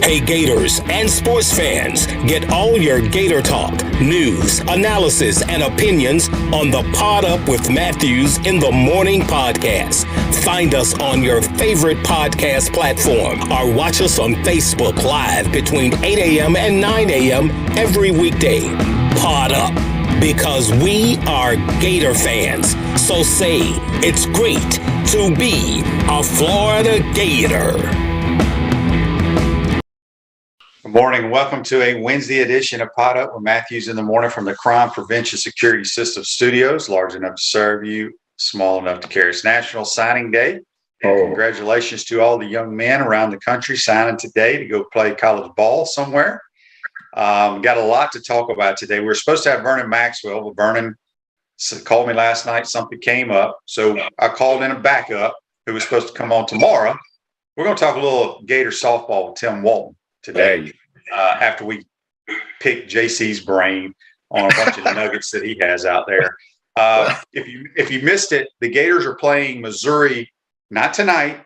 Hey Gators and sports fans, get all your Gator talk, news, analysis, and opinions on the Pod Up with Matthews in the Morning podcast. Find us on your favorite podcast platform or watch us on Facebook Live between 8 a.m. and 9 a.m. every weekday. Pod Up, because we are Gator fans. So say it's great to be a Florida Gator. Good morning and welcome to a Wednesday edition of Pod Up with Matthews in the Morning from the Crime Prevention Security System Studios, large enough to serve you, small enough to carry. It's National Signing Day. Congratulations to all the young men around the country signing today to go play college ball somewhere. Got a lot to talk about today. We were supposed to have Vernon Maxwell, but Vernon called me last night. Something came up, so I called in a backup who was supposed to come on tomorrow. We're going to talk a little Gator softball with Tim Walton today, after we pick JC's brain on a bunch of nuggets that he has out there. If you missed it, the Gators are playing Missouri, not tonight,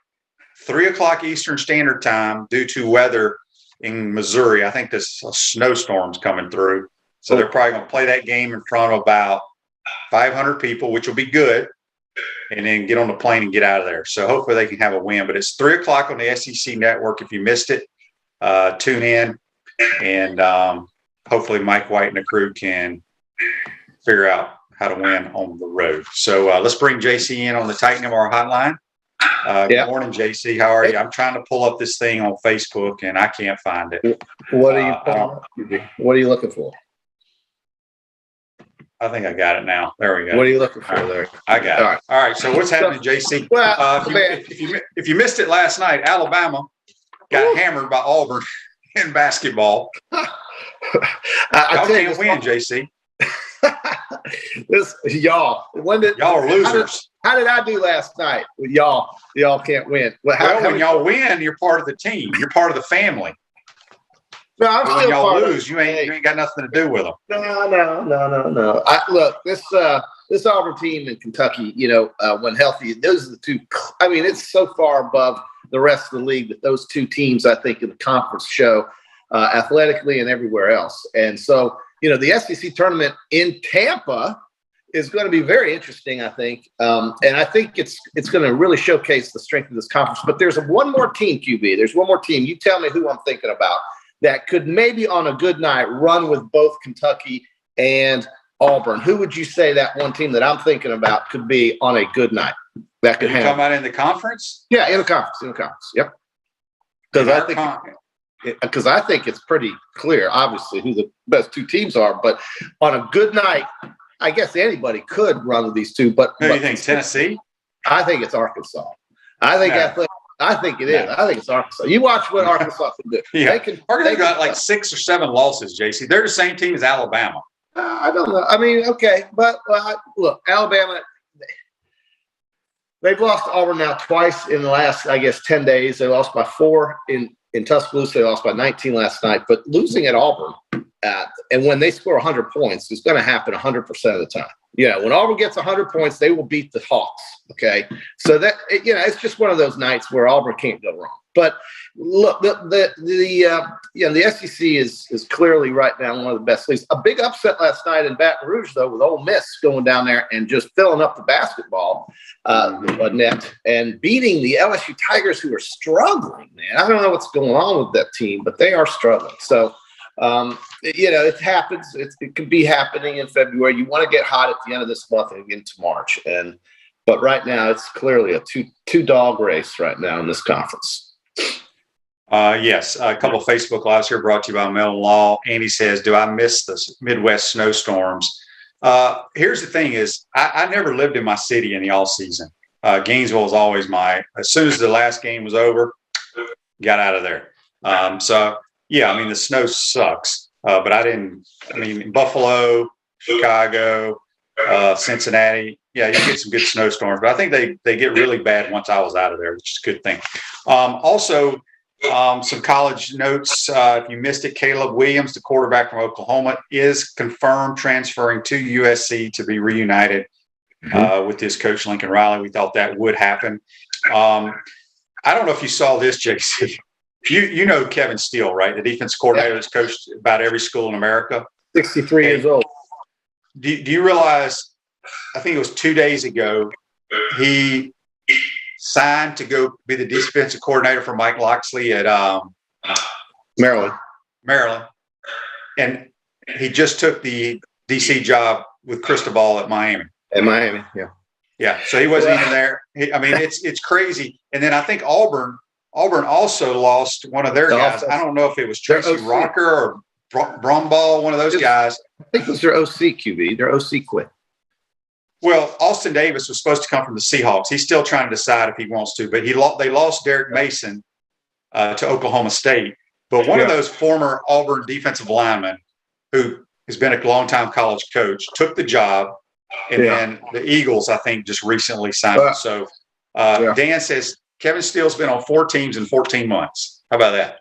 3 o'clock Eastern Standard Time due to weather in Missouri. I think this snowstorm's coming through. So they're probably going to play that game in front of about 500 people, which will be good, and then get on the plane and get out of there. So hopefully they can have a win. But it's 3 o'clock on the SEC Network. If you missed it, tune in, and hopefully Mike White and the crew can figure out how to win on the road. So let's bring JC in on the Titan MR hotline. Good morning, JC. How are you? I'm trying to pull up this thing on Facebook, and I can't find it. What are you looking for? I think I got it now. There we go. What are you looking for there? I got it. All right. So what's happening, JC? Well, if you missed it last night, Alabama got hammered by Auburn in basketball. Y'all can't win, JC. Y'all are losers. How did I do last night with y'all? Y'all can't win. When y'all win, you're part of the team. You're part of the family. No, I'm still when y'all part lose, you ain't got nothing to do with them. No. Look, this Auburn team in Kentucky, when healthy, those are the two. I mean, it's so far above the rest of the league that those two teams, I think, in the conference show athletically and everywhere else. And so, the SEC tournament in Tampa is going to be very interesting, I think. And I think it's going to really showcase the strength of this conference. But there's one more team, QB. There's one more team. You tell me who I'm thinking about that could maybe on a good night run with both Kentucky and Auburn. Who would you say that one team that I'm thinking about could be on a good night? That could happen. Talking about in the conference? Yeah, in the conference. Yep. Because I think it's pretty clear, obviously, who the best two teams are. But on a good night, I guess anybody could run with these two. But who do you think? Tennessee? I think it's Arkansas. I think it is. I think it's Arkansas. You watch what Arkansas can do. Yeah. Arkansas got like 6 or 7 losses, JC. They're the same team as Alabama. I don't know. I mean, okay. But look, Alabama, they've lost to Auburn now twice in the last, 10 days. They lost by 4 in Tuscaloosa. They lost by 19 last night. But losing at Auburn, and when they score 100 points, it's going to happen 100% of the time. When Auburn gets 100 points, they will beat the Hawks. Okay, so that it's just one of those nights where Auburn can't go wrong. But look, the SEC is clearly right now one of the best leagues. A big upset last night in Baton Rouge, though, with Ole Miss going down there and just filling up the basketball net and beating the LSU Tigers, who are struggling. Man, I don't know what's going on with that team, but they are struggling. So. It happens. It can be happening in February. You want to get hot at the end of this month and into March. But right now, it's clearly a two-dog race right now in this conference. Yes, a couple of Facebook Lives here brought to you by Melon Law. Andy says, do I miss the Midwest snowstorms? Here's the thing is, I never lived in my city in the off season. Gainesville was always as soon as the last game was over, got out of there. Yeah, I mean, the snow sucks, but Buffalo, Chicago, Cincinnati, yeah, you get some good snowstorms, but I think they get really bad once I was out of there, which is a good thing. Also, some college notes. If you missed it, Caleb Williams, the quarterback from Oklahoma, is confirmed transferring to USC to be reunited with his coach, Lincoln Riley. We thought that would happen. I don't know if you saw this, JC. You know Kevin Steele, right? The defense coordinator that's coached about every school in America. 63 years old. Do you realize, I think it was 2 days ago, he signed to go be the defensive coordinator for Mike Locksley at Maryland. And he just took the DC job with Cristobal at Miami. At Miami, yeah. Yeah, so he wasn't even there. It's crazy. And then I think Auburn also lost one of their guys. I don't know if it was Tracy Rocker or Brumball, one of those guys. I think it was their OC QB. Their OC quit. Well, Austin Davis was supposed to come from the Seahawks. He's still trying to decide if he wants to, but they lost Derek Mason to Oklahoma State. But one of those former Auburn defensive linemen who has been a longtime college coach took the job, and then the Eagles, I think, just recently signed him. So Dan says Kevin Steele's been on 4 teams in 14 months. How about that?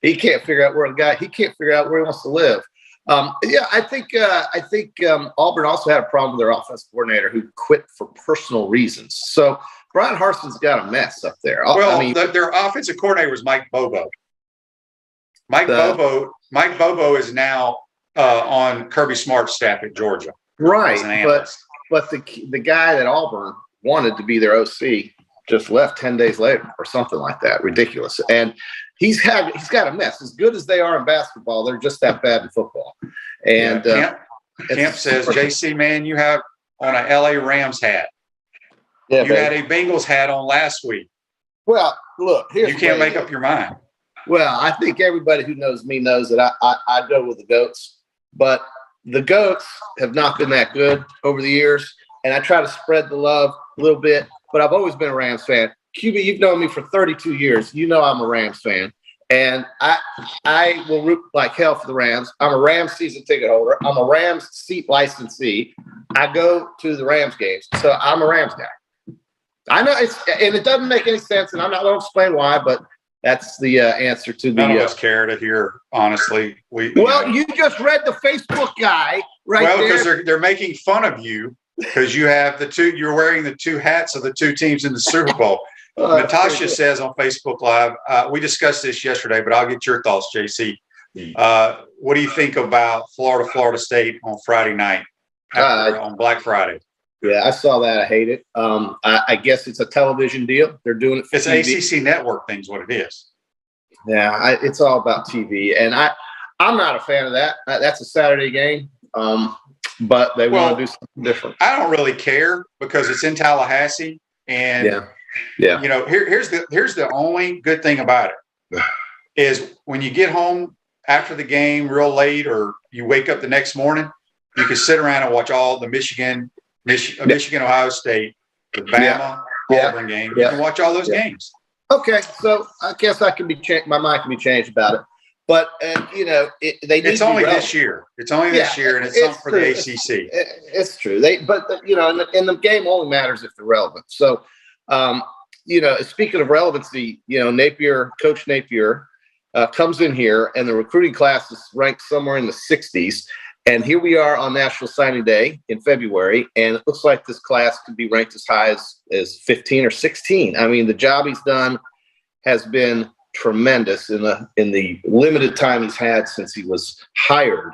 He can't figure out where he wants to live. I think Auburn also had a problem with their offensive coordinator who quit for personal reasons. So Brian Harson's got a mess up there. Their offensive coordinator was Mike Bobo. Mike Bobo is now on Kirby Smart's staff at Georgia. Right, but the guy that Auburn wanted to be their OC just left 10 days later or something like that. Ridiculous. And he's got a mess. As good as they are in basketball, they're just that bad in football. And Camp says, JC, man, you have on a LA Rams hat. Yeah, you had a Bengals hat on last week. Well, look, you can't make up your mind. Well, I think everybody who knows me knows that I go with the Goats, but the Goats have not been that good over the years, and I try to spread the love a little bit, but I've always been a Rams fan. QB, you've known me for 32 years. You know I'm a Rams fan, and I will root like hell for the Rams. I'm a Rams season ticket holder. I'm a Rams seat licensee. I go to the Rams games, so I'm a Rams guy. I know it doesn't make any sense, and I'm not going to explain why, but that's the answer to the. None of us care to hear, honestly. You just read the Facebook guy right there. Well, because they're making fun of you because you have you're wearing the 2 hats of the 2 teams in the Super Bowl. Natasha says on Facebook Live, we discussed this yesterday, but I'll get your thoughts, JC. What do you think about Florida State on Friday night on Black Friday? Yeah, I saw that. I hate it. I guess it's a television deal. They're doing it for it's TV. ACC network thing's what it is. Yeah, it's all about TV. And I'm not a fan of that. That's a Saturday game. But they want to do something different. I don't really care because it's in Tallahassee. And, here's the only good thing about it is when you get home after the game real late or you wake up the next morning, you can sit around and watch all the Michigan, Ohio State, the Bama, Auburn game. You can watch all those games. Okay, so I guess I can my mind can be changed about it. But it's only this year. It's only this year, and it's something for the ACC. It's true. And the game only matters if they're relevant. So, speaking of relevancy, Coach Napier comes in here, and the recruiting class is ranked somewhere in the 60s. And here we are on National Signing Day in February, and it looks like this class could be ranked as high as 15 or 16. I mean, the job he's done has been tremendous in the limited time he's had since he was hired.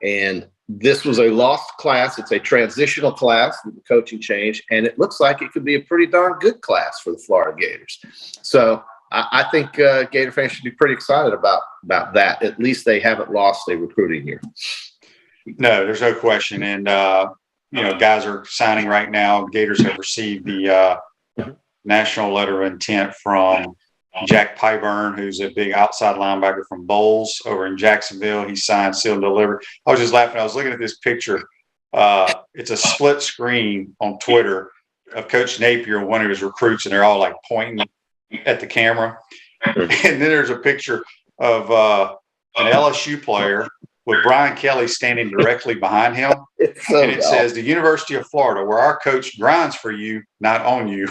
And this was a lost class. It's a transitional class with the coaching change, and it looks like it could be a pretty darn good class for the Florida Gators. So I think Gator fans should be pretty excited about that. At least they haven't lost a recruiting year. No, there's no question. And, guys are signing right now. Gators have received the national letter of intent from Jack Pyburn, who's a big outside linebacker from Bowles over in Jacksonville. He signed, sealed, and delivered. I was just laughing. I was looking at this picture. It's a split screen on Twitter of Coach Napier and one of his recruits, and they're all like pointing at the camera. And then there's a picture of an LSU player with Brian Kelly standing directly behind him. And it says, the University of Florida, where our coach grinds for you, not on you.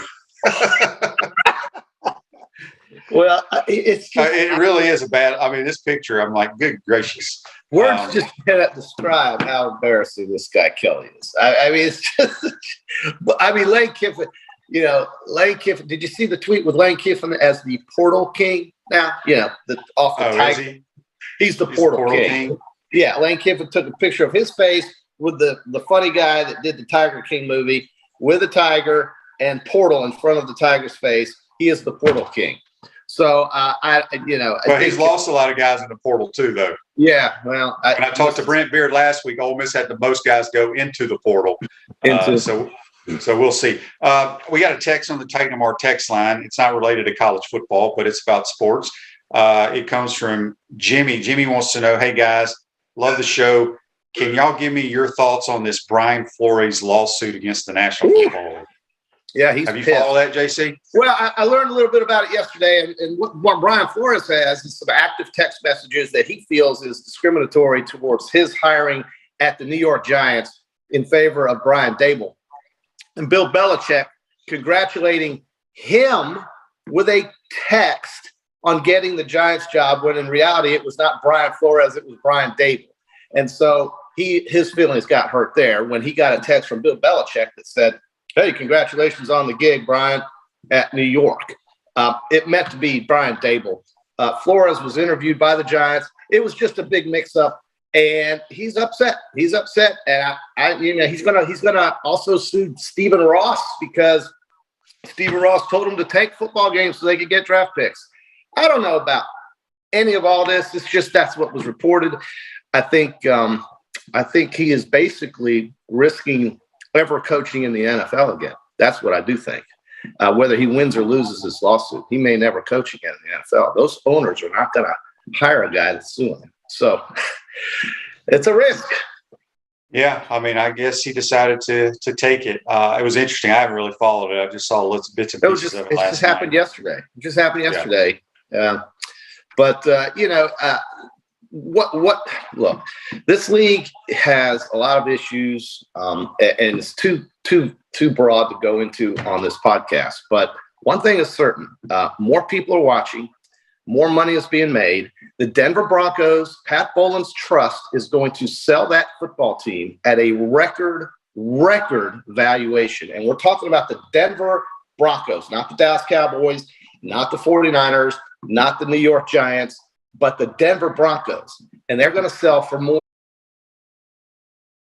Well, it's just, it really is this picture, I'm like, good gracious. Words just cannot describe how embarrassing this guy Kelly is. It's just, Lane Kiffin, Lane Kiffin, did you see the tweet with Lane Kiffin as the portal king? Now, off the Tiger. He's the portal king. Yeah, Lane Kiffin took a picture of his face with the funny guy that did the Tiger King movie with a tiger and portal in front of the tiger's face. He is the portal king. So But he's lost a lot of guys in the portal too, though. Yeah, well, I talked to Brent Beard last week. Ole Miss had the most guys go into the portal. So we'll see. We got a text on the Titan Mar text line. It's not related to college football, but it's about sports. It comes from Jimmy. Jimmy wants to know, hey guys, love the show. Can y'all give me your thoughts on this Brian Flores lawsuit against the National Football League? Yeah, have you followed that, JC? Well, I learned a little bit about it yesterday, and what Brian Flores has is some active text messages that he feels is discriminatory towards his hiring at the New York Giants in favor of Brian Dable. And Bill Belichick congratulating him with a text on getting the Giants job, when in reality it was not Brian Flores, it was Brian Dable. And so his feelings got hurt there when he got a text from Bill Belichick that said, hey, congratulations on the gig, Brian, at New York. It meant to be Brian Dable. Flores was interviewed by the Giants. It was just a big mix-up, and he's upset. He's upset, and he's gonna also sue Stephen Ross because Stephen Ross told him to tank football games so they could get draft picks. I don't know about any of all this. It's just that's what was reported. I think he is basically risking ever coaching in the NFL again. That's what I do think. Whether he wins or loses this lawsuit, he may never coach again in the NFL. Those owners are not going to hire a guy that's suing him. So it's a risk. Yeah, I mean, I guess he decided to take it. It was interesting. I haven't really followed it. I just saw bits and pieces of it last night. It just happened yesterday. Look, this league has a lot of issues, and it's too broad to go into on this podcast. But one thing is certain, more people are watching, more money is being made. The Denver Broncos, Pat Bowlen's trust is going to sell that football team at a record valuation. And we're talking about the Denver Broncos, not the Dallas Cowboys, not the 49ers, not the New York Giants, but the Denver Broncos. And they're going to sell for more,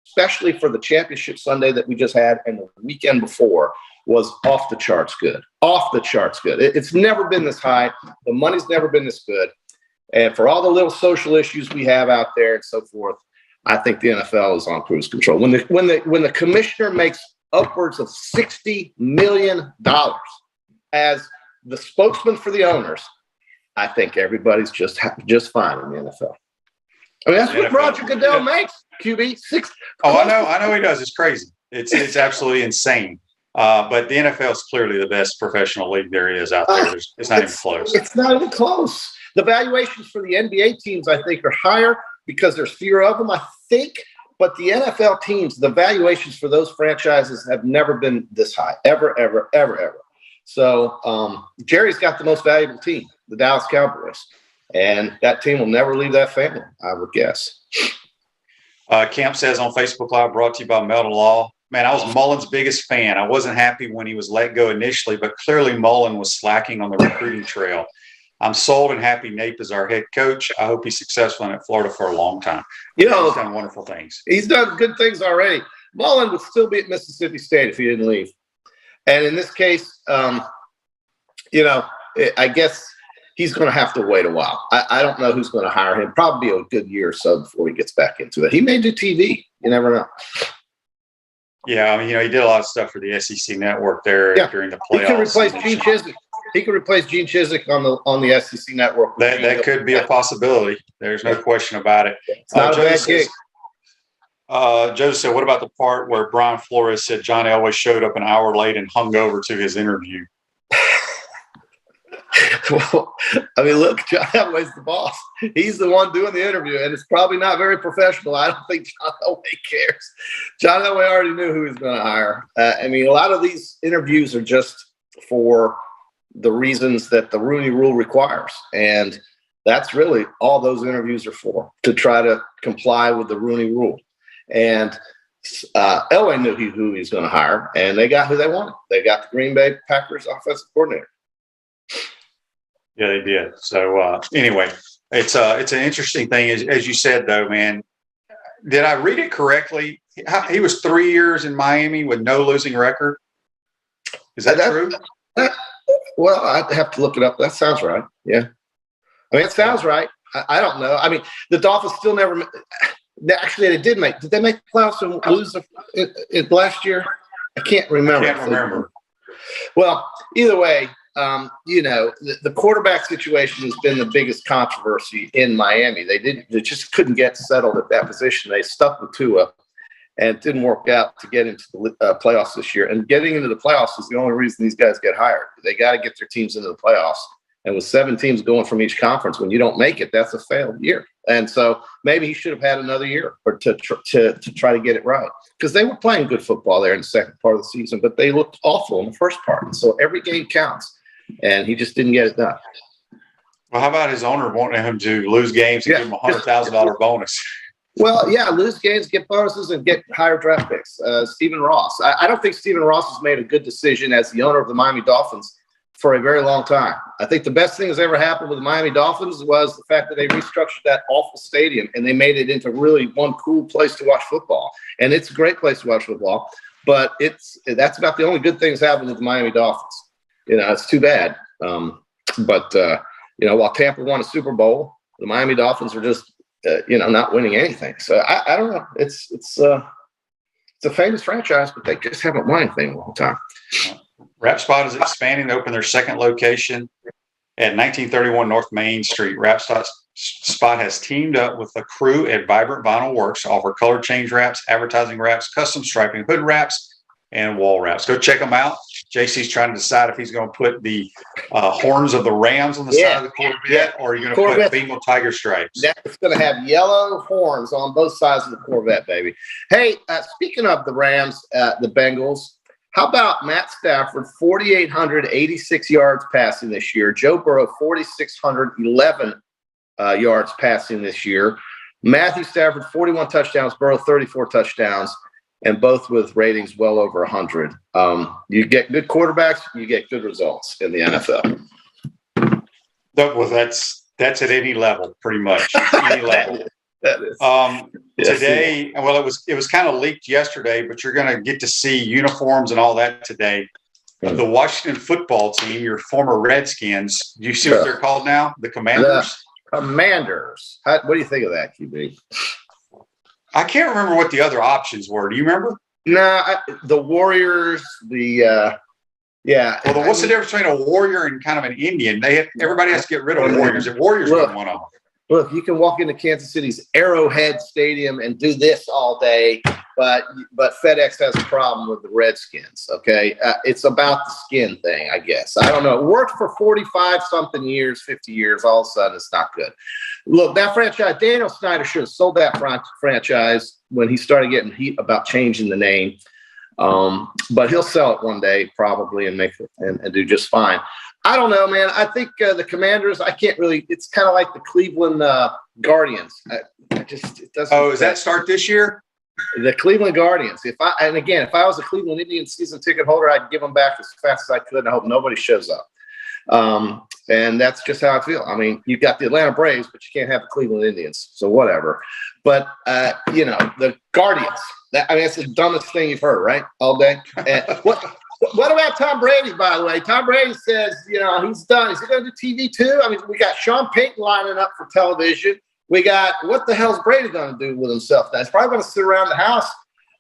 especially for the championship Sunday that we just had and the weekend before was off the charts good. It's never been this high. The money's never been this good. And for all the little social issues we have out there and so forth, I think the NFL is on cruise control. When the commissioner makes upwards of $60 million as the spokesman for the owners, I think everybody's just fine in the NFL. I mean, that's what Roger Goodell makes, QB. I know he does. It's crazy. It's absolutely insane. But the NFL is clearly the best professional league there is out there. It's not even close. It's not even close. The valuations for the NBA teams, I think, are higher because there's fewer of them, I think. But the NFL teams, the valuations for those franchises have never been this high, ever. So Jerry's got the most valuable team, the Dallas Cowboys. And that team will never leave that family, I would guess. Camp says on Facebook Live, brought to you by Meldon Law. Man, I was Mullen's biggest fan. I wasn't happy when he was let go initially, but clearly Mullen was slacking on the recruiting trail. I'm sold and happy Nape is our head coach. I hope he's successful in Florida for a long time. He's done wonderful things. He's done good things already. Mullen would still be at Mississippi State if he didn't leave. And in this case, I guess he's going to have to wait a while. I don't know who's going to hire him. Probably a good year or so before he gets back into it. He may do TV. You never know. Yeah, I mean, he did a lot of stuff for the SEC network there during the playoffs. He could replace Gene Chizik. He could replace Gene Chizik on the SEC network. That could be a possibility. There's no question about it. It's not a bad gig. Joseph said, what about the part where Brian Flores said John Elway showed up an hour late and hung over to his interview? Well, I mean, look, John Elway's the boss. He's the one doing the interview, and it's probably not very professional. I don't think John Elway cares. John Elway already knew who he was going to hire. I mean, a lot of these interviews are just for the reasons that the Rooney Rule requires, and that's really all those interviews are for, to try to comply with the Rooney Rule. And Elway knew who he was going to hire, and they got who they wanted. They got the Green Bay Packers offensive coordinator. Yeah, they did. So anyway, it's an interesting thing. As you said, though, man, did I read it correctly? He was 3 years in Miami with no losing record. Is that true? Well, I'd have to look it up. That sounds right. Yeah. I mean, it sounds right. I don't know. I mean, the Dolphins still never – actually, they did make – did they make the playoffs and lose it last year? I can't remember. I can't remember. Well, either way, the quarterback situation has been the biggest controversy in Miami. They just couldn't get settled at that position. They stuck with Tua, and it didn't work out to get into the playoffs this year. And getting into the playoffs is the only reason these guys get hired. They got to get their teams into the playoffs. And with 7 teams going from each conference, when you don't make it, that's a failed year. And so maybe he should have had another year or to try to get it right, because they were playing good football there in the second part of the season, but they looked awful in the first part. And so every game counts, and he just didn't get it done. Well, how about his owner wanting him to lose games and give him a $100,000 bonus? Well, yeah, lose games, get bonuses, and get higher draft picks. Stephen Ross. I don't think Stephen Ross has made a good decision as the owner of the Miami Dolphins for a very long time. I think the best thing that's ever happened with the Miami Dolphins was the fact that they restructured that awful stadium and they made it into really one cool place to watch football. And it's a great place to watch football, but that's about the only good things happening with the Miami Dolphins. It's too bad. But while Tampa won a Super Bowl, the Miami Dolphins are just, not winning anything. So I don't know. It's a famous franchise, but they just haven't won anything in a long time. Wrap Spot is expanding to open their second location at 1931 North Main Street. Wrap Spot has teamed up with the crew at Vibrant Vinyl Works to offer color change wraps, advertising wraps, custom striping, hood wraps, and wall wraps. Go check them out. JC's trying to decide if he's going to put the horns of the Rams on the side of the Corvette, or are you going to put Bengal tiger stripes? It's going to have yellow horns on both sides of the Corvette, baby. Hey, speaking of the Rams, the Bengals, how about Matt Stafford, 4,886 yards passing this year. Joe Burrow, 4,611 yards passing this year. Matthew Stafford, 41 touchdowns. Burrow, 34 touchdowns, and both with ratings well over 100. You get good quarterbacks, you get good results in the NFL. Well, that's at any level, pretty much. Any level. That is. Today, well, it was kind of leaked yesterday, but you're going to get to see uniforms and all that today. The Washington football team, your former Redskins, do you see what they're called now? The Commanders? The Commanders. What do you think of that, QB? I can't remember what the other options were. Do you remember? No, the Warriors, yeah. Well, what's the difference between a Warrior and kind of an Indian? Everybody has to get rid of Warriors. If Warriors were one of them. Look, you can walk into Kansas City's Arrowhead Stadium and do this all day, but FedEx has a problem with the Redskins, okay? It's about the skin thing, I guess. I don't know. It worked for 45-something years, 50 years. All of a sudden, it's not good. Look, that franchise, Daniel Snyder should have sold that franchise when he started getting heat about changing the name. But he'll sell it one day probably and make it and do just fine. I don't know, man. I think the Commanders, I can't really – it's kind of like the Cleveland Guardians. It doesn't – Oh, does that start this year? The Cleveland Guardians. If I was a Cleveland Indians season ticket holder, I'd give them back as fast as I could, and I hope nobody shows up. And that's just how I feel. I mean, you've got the Atlanta Braves, but you can't have the Cleveland Indians, so whatever. But, the Guardians, that's the dumbest thing you've heard, right, all day? And what about Tom Brady, by the way? Tom Brady says, he's done. Is he going to do TV too? I mean, we got Sean Payton lining up for television. We got, what the hell is Brady going to do with himself now? He's probably going to sit around the house.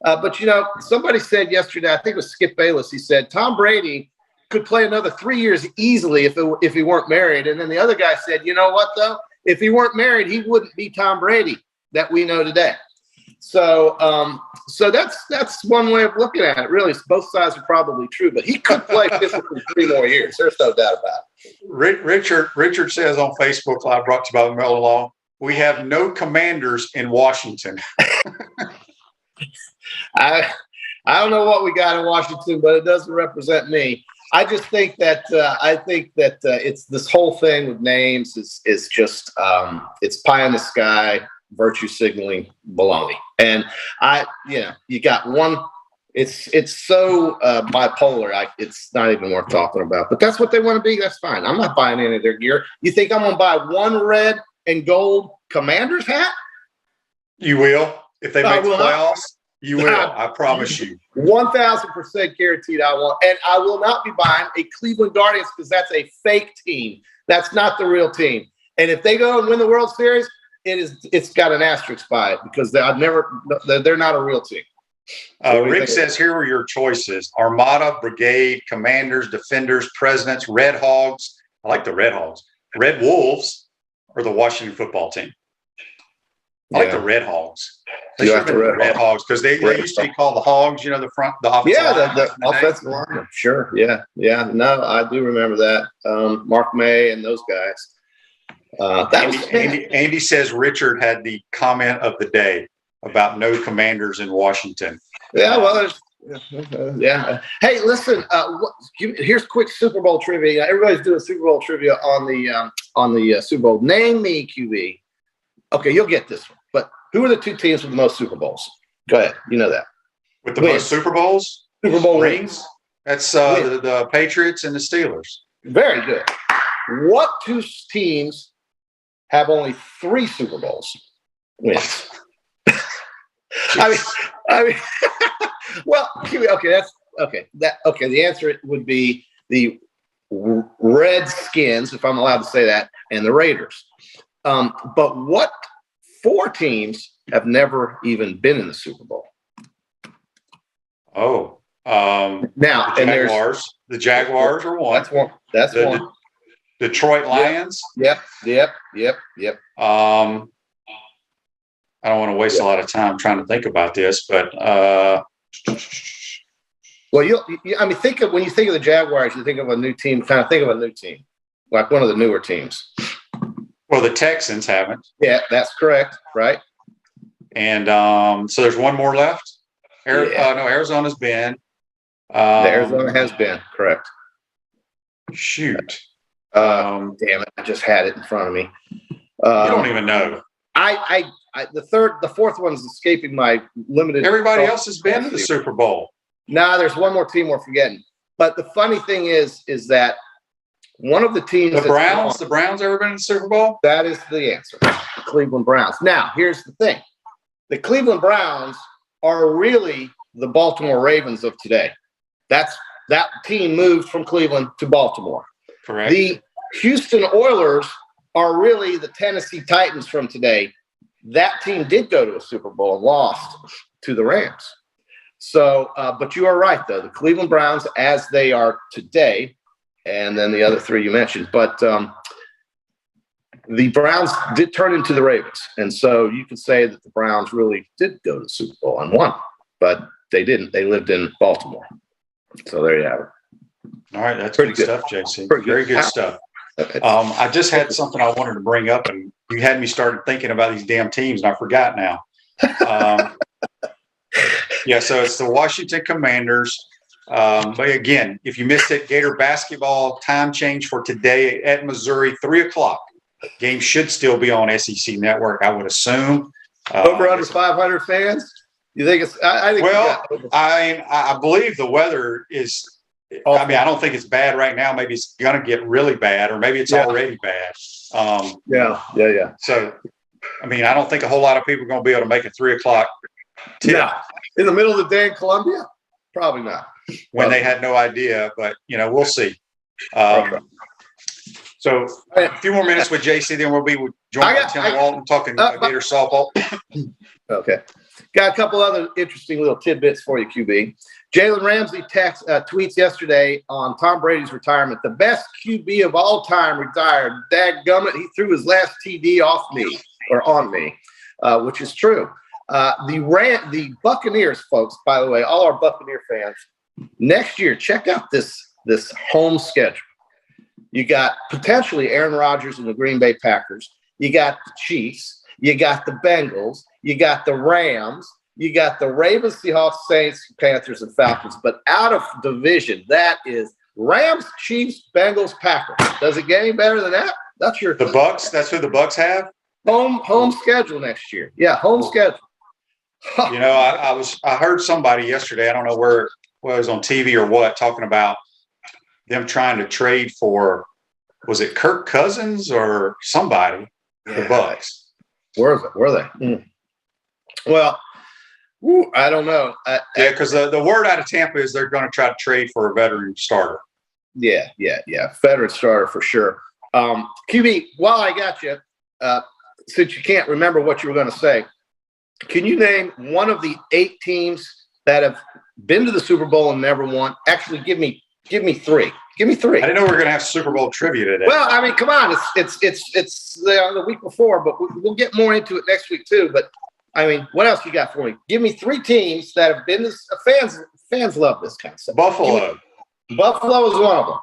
But somebody said yesterday, I think it was Skip Bayless, he said, Tom Brady could play another 3 years easily if he weren't married. And then the other guy said, you know what, though? If he weren't married, he wouldn't be Tom Brady that we know today. So that's one way of looking at it. Really, both sides are probably true, but he could play physically 3 more years. There's no doubt about it. Richard says on Facebook Live, brought to you by Mellow Law, we have no Commanders in Washington. I don't know what we got in Washington, but it doesn't represent me. I just think that it's this whole thing with names is just it's pie in the sky, virtue signaling baloney. And you got one It's so bipolar. It's not even worth talking about. But that's what they want to be. That's fine. I'm not buying any of their gear. You think I'm going to buy one red and gold Commanders hat? You will if they make the playoffs. Not. You will. I promise you. 1,000% guaranteed. I won't, and I will not be buying a Cleveland Guardians because that's a fake team. That's not the real team. And if they go and win the World Series, it's got an asterisk by it because they're not a real team. Rick says, here are your choices: Armada, Brigade, Commanders, Defenders, Presidents, Red Hogs. I like the Red Hogs. Red Wolves, or the Washington football team. I like the Red Hogs. They should have been the Red Hogs because they used to be called the Hogs. You know, the offensive line. The offensive line. Sure. Yeah. No, I do remember that. Mark May and those guys. Andy says Richard had the comment of the day about no Commanders in Washington. Yeah, well, yeah. Hey, listen. Here's quick Super Bowl trivia. Everybody's doing Super Bowl trivia on the Super Bowl. Name me, QB. Okay, you'll get this one. But who are the two teams with the most Super Bowls? Go ahead. You know that. With the most Super Bowls? Super Bowl rings? That's the Patriots and the Steelers. Very good. What two teams have only 3 Super Bowls wins? I mean, well, okay, that's okay. The answer would be the Redskins, if I'm allowed to say that, and the Raiders. But what 4 teams have never even been in the Super Bowl? Oh, now the Jaguars are one. That's one. Detroit Lions. Yep. I don't want to waste a lot of time trying to think about this, but well, when you think of the Jaguars, you think of a new team. Kind of think of a new team, like one of the newer teams. Well, the Texans haven't. Yeah, that's correct. Right. And so there's one more left. No, Arizona's been. Arizona has been correct. Shoot. Damn it! I just had it in front of me. You don't even know. The fourth one's escaping my limited. Everybody else has been to the Super Bowl. Nah, there's one more team we're forgetting. But the funny thing is that one of the teams. The Browns ever been in the Super Bowl? That is the answer. The Cleveland Browns. Now, here's the thing: the Cleveland Browns are really the Baltimore Ravens of today. That team moved from Cleveland to Baltimore. Correct. The Houston Oilers are really the Tennessee Titans from today. That team did go to a Super Bowl and lost to the Rams. So, but you are right, though. The Cleveland Browns, as they are today, and then the other 3 you mentioned. But the Browns did turn into the Ravens. And so you could say that the Browns really did go to the Super Bowl and won. But they didn't. They lived in Baltimore. So there you have it. All right. That's pretty good stuff, JC. Very good stuff. I just had something I wanted to bring up, and you had me started thinking about these damn teams, and I forgot now. So it's the Washington Commanders. But again, if you missed it, Gator basketball time change for today at Missouri, 3:00. Game should still be on SEC Network, I would assume. Over under 500 fans? You think it's? I believe the weather is. I mean, I don't think it's bad right now. Maybe it's going to get really bad, or maybe it's already bad. Yeah. So, I mean, I don't think a whole lot of people are going to be able to make a 3:00 tip. No. In the middle of the day in Columbia? Probably not. When they had no idea, but, we'll see. So, a few more minutes with JC, then we'll be joined by Tim Walton talking Gator softball. Okay. Got a couple other interesting little tidbits for you, QB. Jalen Ramsey tweets yesterday on Tom Brady's retirement, the best QB of all time retired. Dadgummit, he threw his last TD on me, which is true. The Buccaneers, folks, by the way, all our Buccaneer fans, next year, check out this home schedule. You got potentially Aaron Rodgers and the Green Bay Packers. You got the Chiefs. You got the Bengals. You got the Rams. You got the Ravens, Seahawks, Saints, Panthers, and Falcons. But out of division, that is Rams, Chiefs, Bengals, Packers. Does it get any better than that? That's your the Bucs. That's who the Bucs have. Home schedule next year. Yeah, home schedule. I heard somebody yesterday, I don't know where it was on TV or what, talking about them trying to trade for, was it Kirk Cousins or somebody, the Bucks? Where are they? Well, I don't know. Because the word out of Tampa is they're going to try to trade for a veteran starter. Yeah. Veteran starter for sure. QB, while I got you, since you can't remember what you were going to say, can you name one of the 8 teams that have been to the Super Bowl and never won? Actually, give me 3. Give me 3. I didn't know we were going to have Super Bowl trivia today. Well, I mean, come on, it's the week before, but we'll get more into it next week too. But I mean, what else you got for me? Give me 3 teams that have been fans love this kind of stuff. Buffalo. Buffalo is one of them.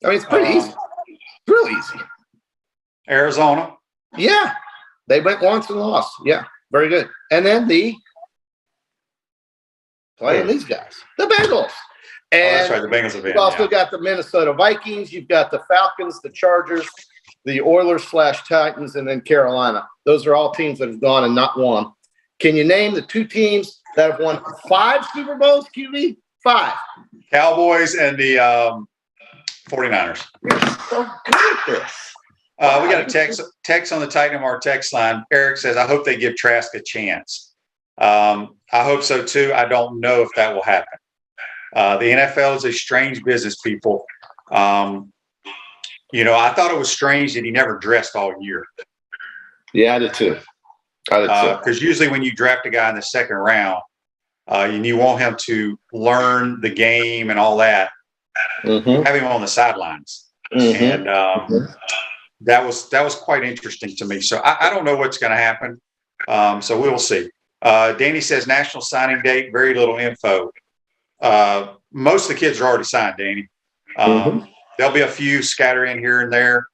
I mean, it's pretty easy. Real easy. Arizona. Yeah. They went once and lost. Yeah. Very good. And then playing these guys, the Bengals. And that's right. The Bengals have been. You've also got the Minnesota Vikings. You've got the Falcons, the Chargers, the Oilers/Titans, and then Carolina. Those are all teams that have gone and not won. Can you name the 2 teams that have won 5 Super Bowls, QB? 5. Cowboys and the 49ers. You're so good at this. We got a text on the Titan MR text line. Eric says, I hope they give Trask a chance. I hope so too. I don't know if that will happen. The NFL is a strange business, people. I thought it was strange that he never dressed all year. Yeah, I did too. Because usually when you draft a guy in the second round, and you want him to learn the game and all that, have him on the sidelines. And that was quite interesting to me. So I don't know what's going to happen. So we'll see. Danny says National Signing Date, very little info. Most of the kids are already signed, Danny. There'll be a few scatter in here and there,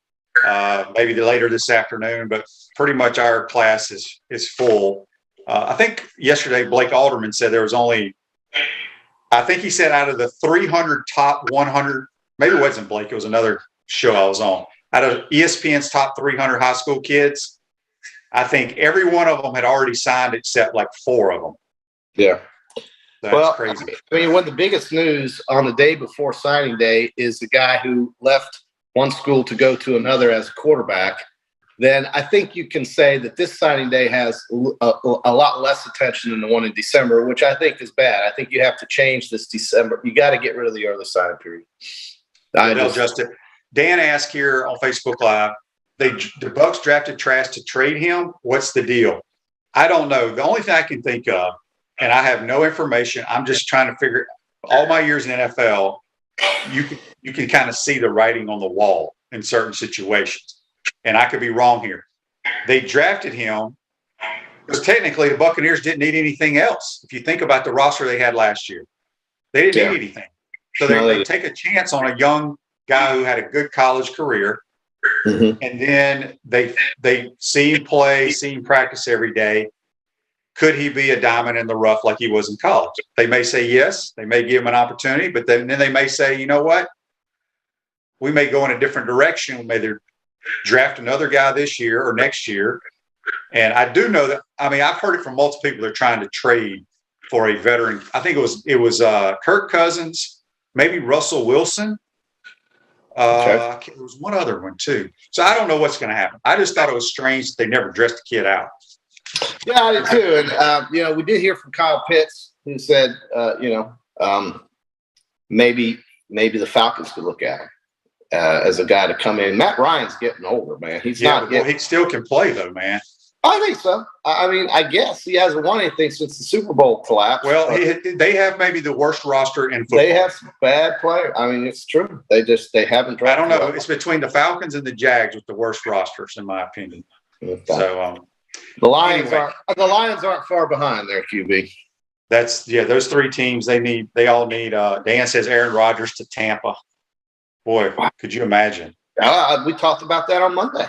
maybe later this afternoon, but pretty much our class is full. I think yesterday Blake Alderman said there was only, I think he said out of the 300 top 100, maybe it wasn't Blake, it was another show I was on. Out of ESPN's top 300 high school kids, I think every one of them had already signed except like 4 of them. Yeah. That's crazy. I mean, one of the biggest news on the day before signing day is the guy who left one school to go to another as a quarterback. Then I think you can say that this signing day has a lot less attention than the one in December, which I think is bad. I think you have to change this December. You got to get rid of the early signing period. They'll adjust it. Dan asked here on Facebook Live, the Bucks drafted Trask to trade him. What's the deal? I don't know. The only thing I can think of, and I have no information, I'm just trying to figure. All my years in NFL, you can kind of see the writing on the wall in certain situations, and I could be wrong here. They drafted him because technically the Buccaneers didn't need anything else. If you think about the roster they had last year, they didn't need anything, so they take a chance on a young guy who had a good college career. And then they see him play, see him practice every day. Could he be a diamond in the rough like he was in college? They may say yes. They may give him an opportunity, but then they may say, you know what? We may go in a different direction. We may draft another guy this year or next year. And I do know that, I mean, I've heard it from multiple people. They're trying to trade for a veteran. I think it was Kirk Cousins, maybe Russell Wilson. There was one other one too. So I don't know what's going to happen. I just thought it was strange that they never dressed the kid out. Yeah, I did too. And, we did hear from Kyle Pitts who said, maybe the Falcons could look at him as a guy to come in. Matt Ryan's getting older, man. He still can play though, man. I think so. I mean, I guess he hasn't won anything since the Super Bowl collapse. Well, they have maybe the worst roster in football. They have some bad players. I mean, it's true. They haven't drafted. I don't know. It's between the Falcons and the Jags with the worst rosters, in my opinion. Okay. So the Lions aren't far behind there, QB. Those 3 teams they all need. Dan says Aaron Rodgers to Tampa. Boy, could you imagine? We talked about that on Monday.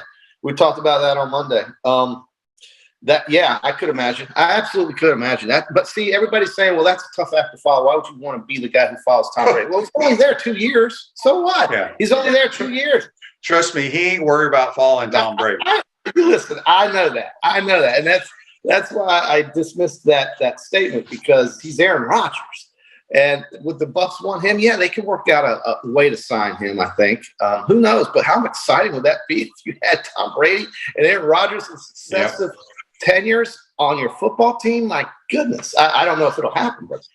I could imagine. I absolutely could imagine that. But see, everybody's saying, well, that's a tough act to follow. Why would you want to be the guy who follows Tom Brady? Well, he's only there 2 years. So what? Yeah. He's only there 2 years. Trust me, he ain't worried about following Tom Brady. Listen, I know that. And That's why I dismissed that statement, because he's Aaron Rodgers. And would the Bucs want him? Yeah, they could work out a way to sign him, I think. Who knows? But how exciting would that be if you had Tom Brady and Aaron Rodgers in successive tenures on your football team? My goodness. I don't know if it'll happen, but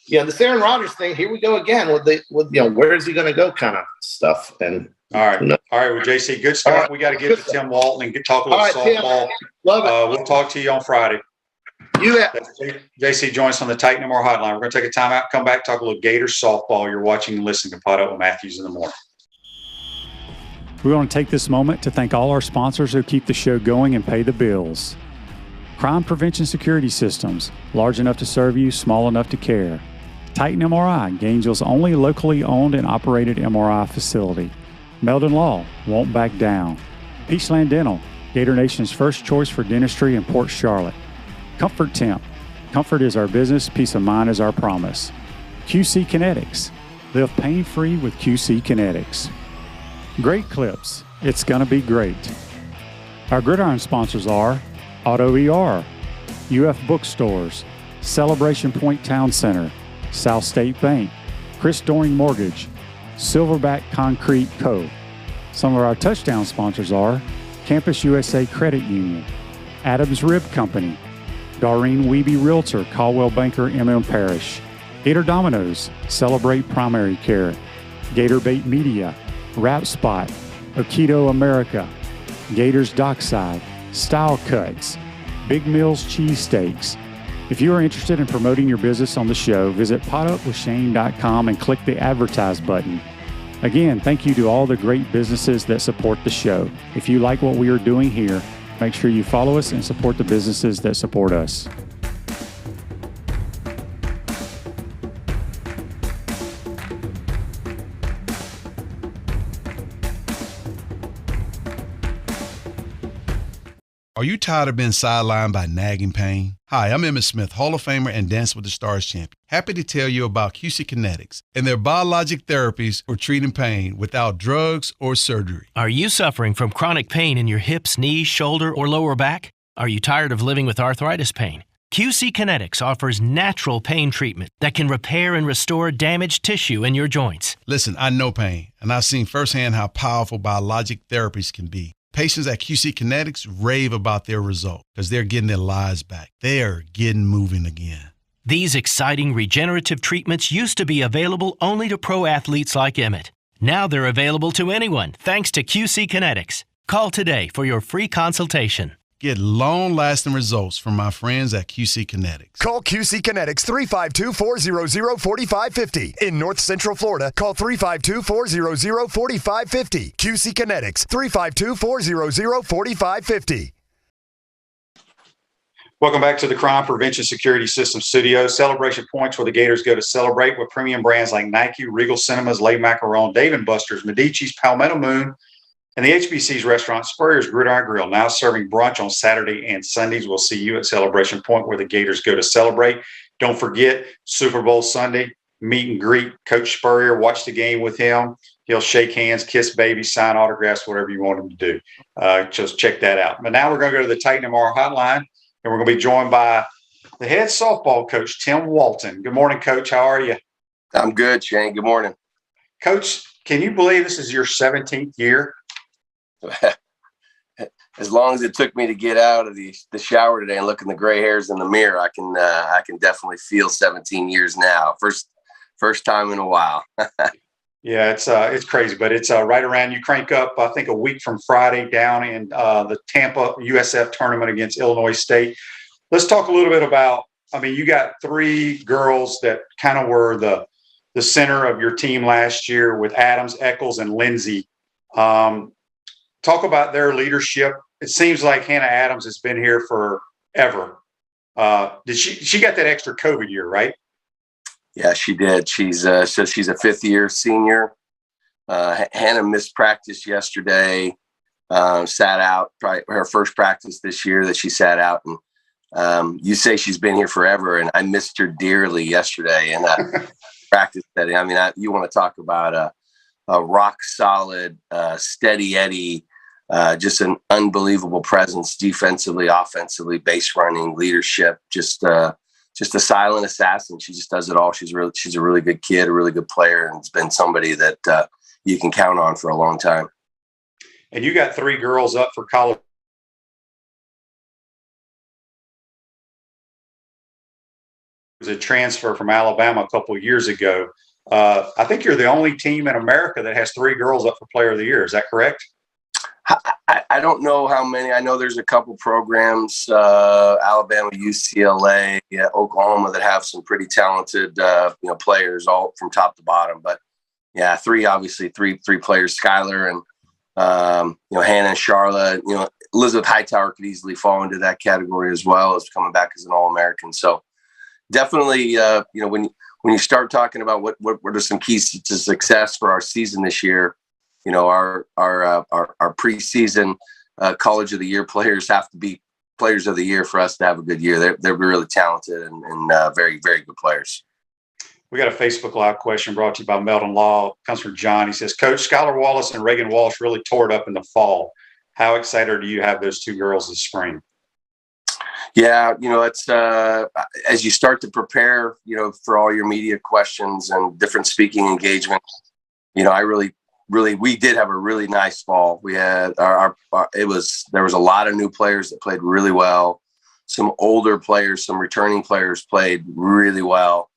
this Aaron Rodgers thing, here we go again with where is he going to go kind of stuff. And all right. Well, JC, good stuff. Right. We got to get to Tim Walton and talk a little softball. Tim, love it. We'll talk to you on Friday. You bet. JC joins us on the Titan No More hotline. We're going to take a timeout, come back, talk a little Gator softball. You're watching and listening to Pot Up with Matthews in the Morning. We want to take this moment to thank all our sponsors who keep the show going and pay the bills. Crime Prevention Security Systems, large enough to serve you, small enough to care. Titan MRI, Gainesville's only locally owned and operated MRI facility. Meldon Law, won't back down. Peachland Dental, Gator Nation's first choice for dentistry in Port Charlotte. Comfort Temp, comfort is our business, peace of mind is our promise. QC Kinetics, live pain-free with QC Kinetics. Great Clips, it's gonna be great. Our Gridiron sponsors are Auto ER, UF Bookstores, Celebration Point Town Center, South State Bank, Chris Doring Mortgage, Silverback Concrete Co. Some of our touchdown sponsors are Campus USA Credit Union, Adams Rib Company, Doreen Wiebe Realtor, Caldwell Banker, MM Parish, Gator Dominoes, Celebrate Primary Care, Gator Bait Media, Wrap Spot, Okito America, Gators Dockside, Style Cuts, Big Mills Cheesesteaks. If you are interested in promoting your business on the show, visit potupwithshane.com and click the advertise button. Again, thank you to all the great businesses that support the show. If you like what we are doing here, make sure you follow us and support the businesses that support us. Are you tired of being sidelined by nagging pain? Hi, I'm Emmett Smith, Hall of Famer and Dance with the Stars champion. Happy to tell you about QC Kinetics and their biologic therapies for treating pain without drugs or surgery. Are you suffering from chronic pain in your hips, knees, shoulder, or lower back? Are you tired of living with arthritis pain? QC Kinetics offers natural pain treatment that can repair and restore damaged tissue in your joints. Listen, I know pain, and I've seen firsthand how powerful biologic therapies can be. Patients at QC Kinetics rave about their result because they're getting their lives back. They're getting moving again. These exciting regenerative treatments used to be available only to pro athletes like Emmett. Now they're available to anyone thanks to QC Kinetics. Call today for your free consultation. Get long-lasting results from my friends at QC Kinetics. Call QC Kinetics 352-400-4550. In North Central Florida, call 352-400-4550. QC Kinetics 352-400-4550. Welcome back to the Crime Prevention Security System Studios. Celebration Points, where the Gators go to celebrate with premium brands like Nike, Regal Cinemas, Le Macaron, Dave & Buster's, Medici's, Palmetto Moon, and the HBC's restaurant, Spurrier's Gridiron Grill, now serving brunch on Saturday and Sundays. We'll see you at Celebration Point, where the Gators go to celebrate. Don't forget, Super Bowl Sunday, meet and greet Coach Spurrier. Watch the game with him. He'll shake hands, kiss babies, sign autographs, whatever you want him to do. Just check that out. But now we're going to go to the Titan MR hotline, and we're going to be joined by the head softball coach, Tim Walton. Good morning, Coach. How are you? I'm good, Shane. Good morning. Coach, can you believe this is your 17th year? As long as it took me to get out of the shower today and look in the gray hairs in the mirror, I can definitely feel 17 years now. First time in a while. Yeah, it's crazy, but it's right around. You crank up, I think, a week from Friday down in the Tampa USF tournament against Illinois State. Let's talk a little bit about. I mean, you got three girls that kind of were the center of your team last year with Adams, Eccles, and Lindsay. Talk about their leadership. It seems like Hannah Adams has been here forever. Did she got that extra COVID year, right? Yeah, she did. She's a fifth year senior. Hannah missed practice yesterday. Sat out, probably her first practice this year that she sat out. And you say she's been here forever, and I missed her dearly yesterday in that practice setting. I mean, you want to talk about a rock solid, steady Eddie. just an unbelievable presence defensively, offensively, base running, leadership, just a silent assassin. She just does it all. She's a really good kid, a really good player, and it's been somebody that you can count on for a long time. And you got 3 girls up for college. It was a transfer from Alabama a couple of years ago. I think you're the only team in America that has 3 girls up for Player of the Year. Is that correct? I don't know how many. I know there's a couple programs, Alabama, UCLA, Oklahoma, that have some pretty talented, players all from top to bottom. But yeah, 3 players, Skylar and, Hannah and Charlotte, Elizabeth Hightower could easily fall into that category as well as coming back as an All-American. So definitely, when you start talking about what are some keys to success for our season this year, our preseason College of the Year players have to be Players of the Year for us to have a good year. They're really talented and very, very good players. We got a Facebook Live question brought to you by Meldon Law. It comes from John. He says, Coach, Skylar Wallace and Reagan Walsh really tore it up in the fall. How excited do you have those 2 girls this spring? Yeah, it's as you start to prepare, for all your media questions and different speaking engagements, we did have a really nice fall. We had there was a lot of new players that played really well. Some older players, some returning players played really well.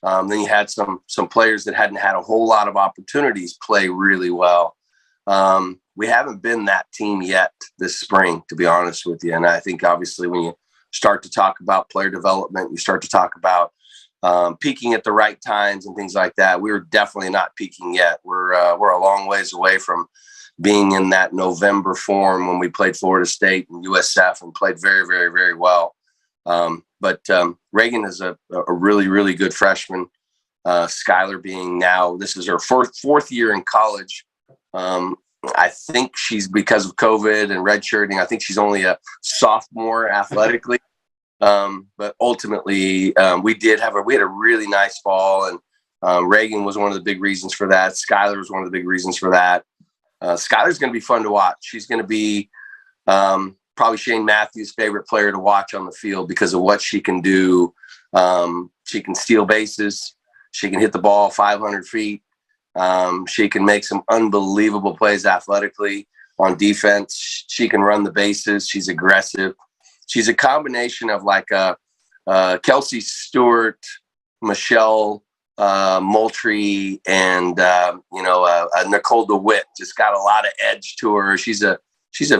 Then you had some players that hadn't had a whole lot of opportunities play really well. We haven't been that team yet this spring, to be honest with you. And I think obviously when you start to talk about player development, you start to talk about peaking at the right times and things like that. We're definitely not peaking yet. We're a long ways away from being in that November form when we played Florida State and USF and played very, very, very well. But Reagan is a really, really good freshman. Skylar being now, this is her fourth year in college. I think she's, because of COVID and redshirting, I think she's only a sophomore athletically. But ultimately, we had a really nice fall, and Reagan was one of the big reasons for that. Skylar was one of the big reasons for that. Skylar's going to be fun to watch. She's going to be probably Shane Matthews' favorite player to watch on the field because of what she can do. She can steal bases. She can hit the ball 500 feet. She can make some unbelievable plays athletically on defense. She can run the bases. She's aggressive. She's a combination of like Kelsey Stewart, Michelle Moultrie, and Nicole DeWitt. Just got a lot of edge to her. She's a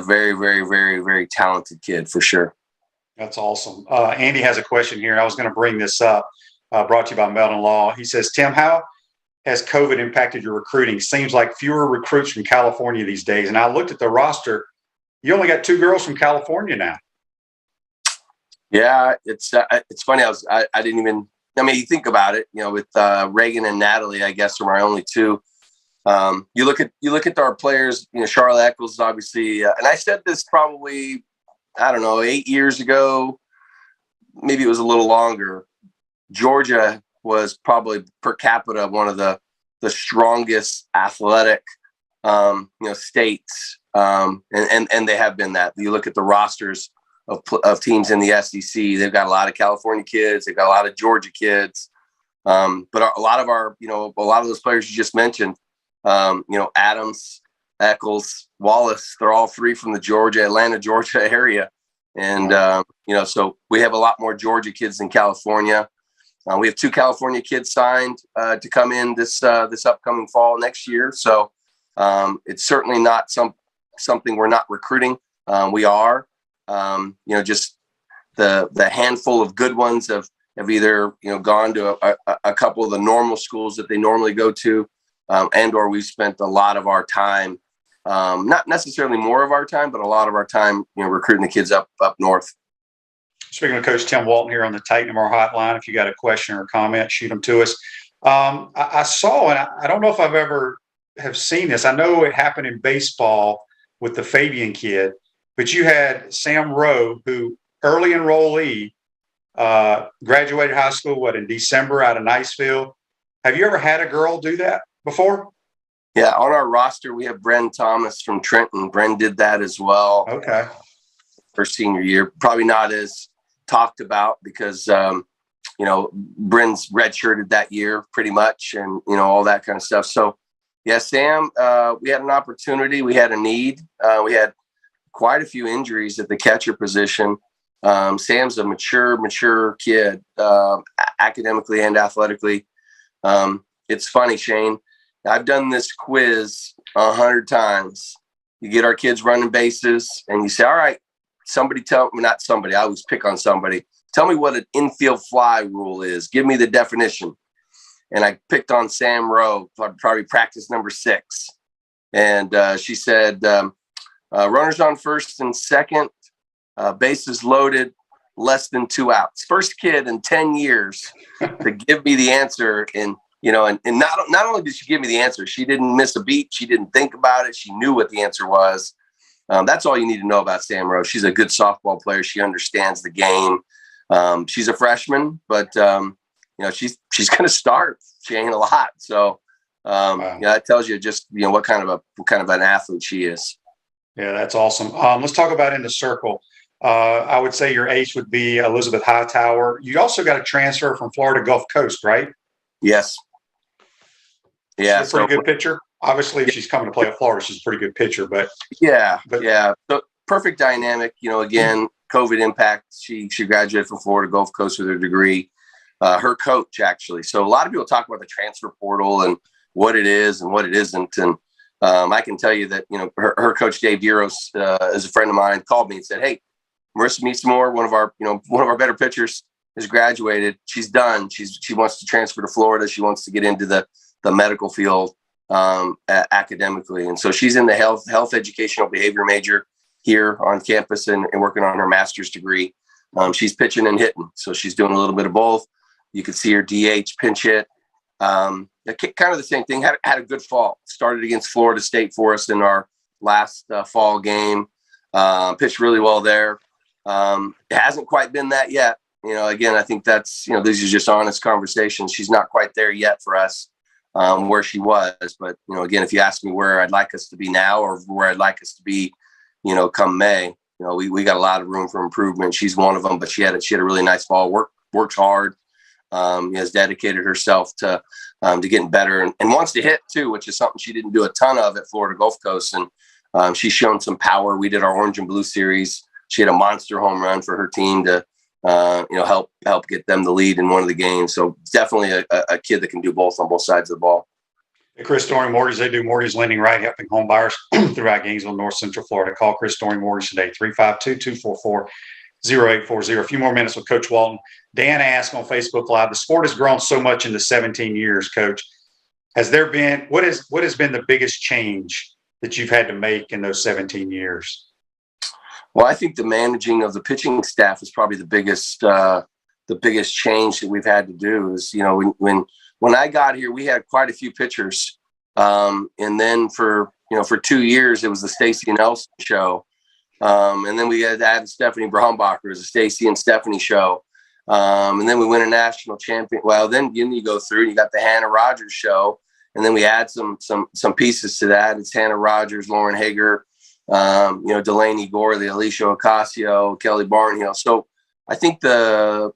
very, very, very, very talented kid for sure. That's awesome. Andy has a question here. I was going to bring this up. Brought to you by Meldon Law. He says, Tim, how has COVID impacted your recruiting? Seems like fewer recruits from California these days. And I looked at the roster. You only got 2 girls from California now. Yeah, it's funny. I didn't even. I mean, you think about it. With Reagan and Natalie, I guess are my only 2. You look at our players. Charlotte Eccles, obviously, and I said this probably, I don't know, 8 years ago. Maybe it was a little longer. Georgia was probably per capita one of the strongest athletic, states, and they have been that. You look at the rosters of teams in the SEC. They've got a lot of California kids. They've got a lot of Georgia kids. But a lot of those players you just mentioned, Adams, Eccles, Wallace, they're all 3 from the Atlanta, Georgia area. And, so we have a lot more Georgia kids than California. We have 2 California kids signed to come in this upcoming fall next year. So it's certainly not something we're not recruiting. We are. Just the handful of good ones have either gone to a couple of the normal schools that they normally go to, and or we've spent a lot of our time, not necessarily more of our time, but a lot of our time recruiting the kids up north. Speaking of Coach Tim Walton here on the Titan MR hotline, if you got a question or a comment, shoot them to us. I saw, and I don't know if I've ever have seen this. I know it happened in baseball with the Fabian kid, but you had Sam Rowe, who early enrollee, graduated high school, in December out of Niceville. Have you ever had a girl do that before? Yeah, on our roster, we have Bren Thomas from Trenton. Bren did that as well. Okay. Her senior year. Probably not as talked about because, Bren's redshirted that year pretty much and, all that kind of stuff. So, yeah, Sam, we had an opportunity. We had a need. We had quite a few injuries at the catcher position. Sam's a mature kid, academically and athletically. It's funny, Shane. I've done this quiz 100 times. You get our kids running bases and you say, all right, I always pick on somebody. Tell me what an infield fly rule is. Give me the definition. And I picked on Sam Rowe, probably practice number 6. And she said, runners on first and second, bases loaded, less than 2 outs. First kid in 10 years to give me the answer. And not only did she give me the answer, she didn't miss a beat. She didn't think about it. She knew what the answer was. That's all you need to know about Sam Rowe. She's a good softball player. She understands the game. She's a freshman, but she's going to start, Shane, a lot. So that tells you just what kind of an athlete she is. Yeah, that's awesome. Let's talk about in the circle. I would say your ace would be Elizabeth Hightower. You also got a transfer from Florida Gulf Coast, right? Yes. Yeah, she's a pretty good pitcher. Obviously, if she's coming to play at Florida, she's a pretty good pitcher. But yeah. So perfect dynamic. Again, COVID impact. She graduated from Florida Gulf Coast with her degree. Her coach, actually. So a lot of people talk about the transfer portal and what it is and what it isn't. And I can tell you that her coach Dave Deros is a friend of mine. Called me and said, "Hey, Marissa Meesemore, one of our better pitchers, has graduated. She's done. She wants to transfer to Florida. She wants to get into the medical field academically. And so she's in the health educational behavior major here on campus and working on her master's degree. She's pitching and hitting. So she's doing a little bit of both. You could see her DH, pinch hit. Kind of the same thing. Had a good fall. Started against Florida State for us in our last fall game. Pitched really well there. It hasn't quite been that yet. Again, I think that's, these are just honest conversations. She's not quite there yet for us. Where she was, but again, if you ask me where I'd like us to be now or where I'd like us to be, come May, we got a lot of room for improvement. She's one of them, but she had a really nice fall. Works hard, has dedicated herself to getting better and wants to hit too, which is something she didn't do a ton of at Florida Gulf Coast. And she's shown some power. We did our Orange and Blue series. She had a monster home run for her team to help get them the lead in one of the games. So definitely a kid that can do both on both sides of the ball. Hey, Chris Doring Mortgage, they do mortgage lending right, helping home buyers throughout Gainesville, North Central Florida. Call Chris Doring Mortgage today, 352-244-0840. A few more minutes with Coach Walton. Dan asked on Facebook Live, the sport has grown so much in the 17 years, Coach. What has been the biggest change that you've had to make in those 17 years? Well, I think the managing of the pitching staff is probably the biggest change that we've had to do. Is when I got here, we had quite a few pitchers, and then for 2 years it was the Stacy and Elson show, and then we had added Stephanie Braunbacher. It was a Stacy and Stephanie show, and then we win a national champion. Well, then you go through and you got the Hannah Rogers show, and then we add some pieces to that. It's Hannah Rogers, Lauren Hager. Delaney Gorley, Alicia Ocasio, Kelly Barnhill. So I think the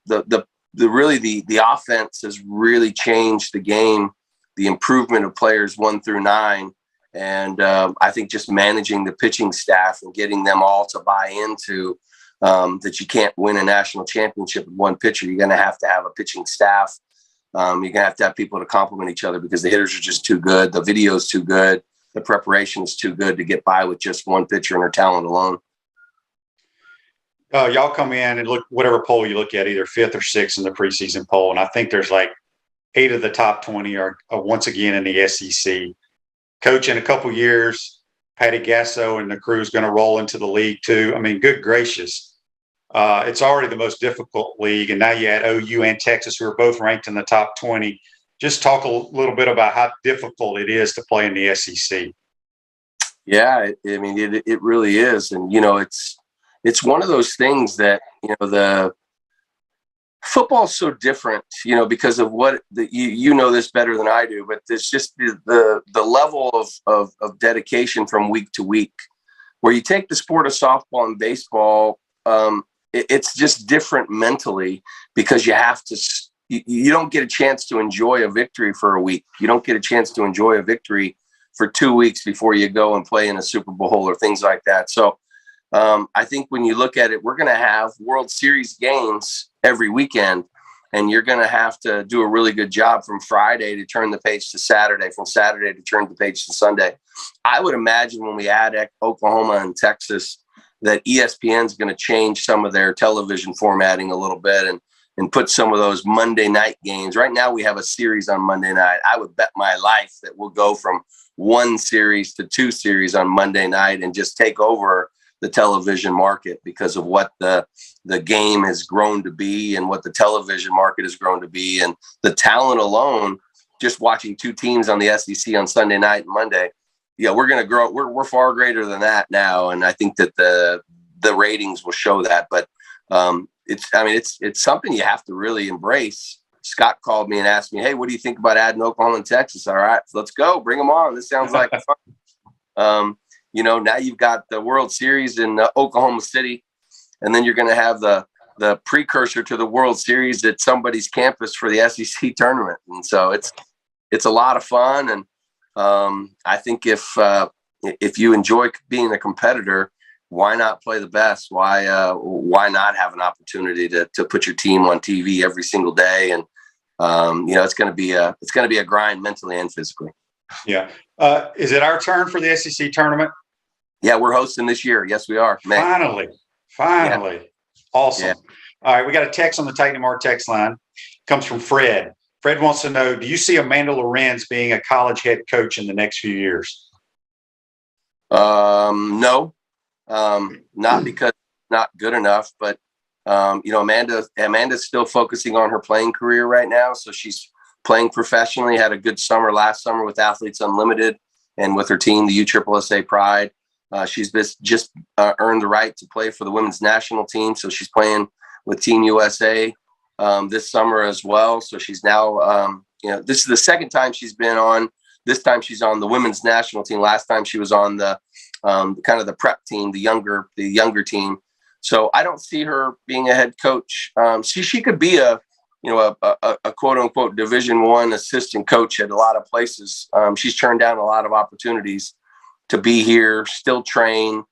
offense has really changed the game, the improvement of players 1 through 9. And I think just managing the pitching staff and getting them all to buy into that you can't win a national championship with one pitcher. You're going to have a pitching staff. You're going to have people to complement each other because the hitters are just too good. The video is too good. The preparation is too good to get by with just one pitcher and her talent alone. Y'all come in and look, whatever poll you look at, either 5th or 6th in the preseason poll. And I think there's like 8 of the top 20 are once again in the SEC. Coach, in a couple years, Patty Gasso and the crew is going to roll into the league too. I mean, good gracious. It's already the most difficult league. And now you add OU and Texas, who are both ranked in the top 20. Just talk a little bit about how difficult it is to play in the SEC. Yeah, it really is. And, it's one of those things that, football's so different, because of what you know this better than I do, but there's just the level of dedication from week to week. Where you take the sport of softball and baseball, it's just different mentally, because you don't get a chance to enjoy a victory for a week. You don't get a chance to enjoy a victory for 2 weeks before you go and play in a Super Bowl or things like that. So I think when you look at it, we're going to have World Series games every weekend, and you're going to have to do a really good job from Friday to turn the page to Saturday, from Saturday to turn the page to Sunday. I would imagine when we add Oklahoma and Texas, that ESPN is going to change some of their television formatting a little bit and put some of those Monday night games. Right now we have a series on Monday night. I would bet my life that we'll go from 1 series to 2 series on Monday night and just take over the television market because of what the game has grown to be and what the television market has grown to be. And the talent alone, just watching 2 teams on the SEC on Sunday night and Monday, we're going to grow. We're far greater than that now. And I think that the ratings will show that, but it's something you have to really embrace. Scott called me and asked me, "Hey, what do you think about adding Oklahoma and Texas?" All right, let's go. Bring them on. This sounds like fun. Now you've got the World Series in Oklahoma City, and then you're going to have the precursor to the World Series at somebody's campus for the SEC tournament. And so it's a lot of fun. And I think if you enjoy being a competitor, why not play the best? Why not have an opportunity to put your team on TV every single day? And it's going to be a grind mentally and physically. Yeah. Is it our turn for the SEC tournament? Yeah, we're hosting this year. Yes, we are. Finally. Yeah. Awesome. Yeah. All right. We got a text on the Titan Mark text line. Comes from Fred. Fred wants to know, do you see Amanda Lorenz being a college head coach in the next few years? No, not because not good enough, but Amanda's still focusing on her playing career right now. So she's playing professionally, had a good summer last summer with Athletes Unlimited and with her team, the USSSA Pride. She's just earned the right to play for the women's national team. So she's playing with Team USA this summer as well. So she's now, this is the second time she's been on. This time she's on the women's national team. Last time she was on the kind of the prep team, the younger team. So I don't see her being a head coach. She could be a quote unquote Division I assistant coach at a lot of places. She's turned down a lot of opportunities to be here, still train,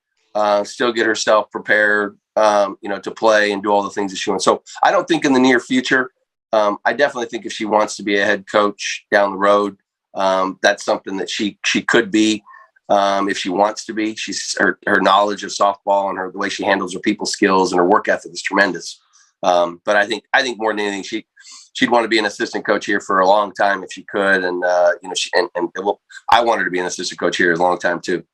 still get herself prepared, to play and do all the things that she wants. So I don't think in the near future. I definitely think if she wants to be a head coach down the road, that's something that she could be. If she wants to be, her knowledge of softball and the way she handles her people skills and her work ethic is tremendous. But I think more than anything, she'd want to be an assistant coach here for a long time if she could. And, I want her to be an assistant coach here a long time too.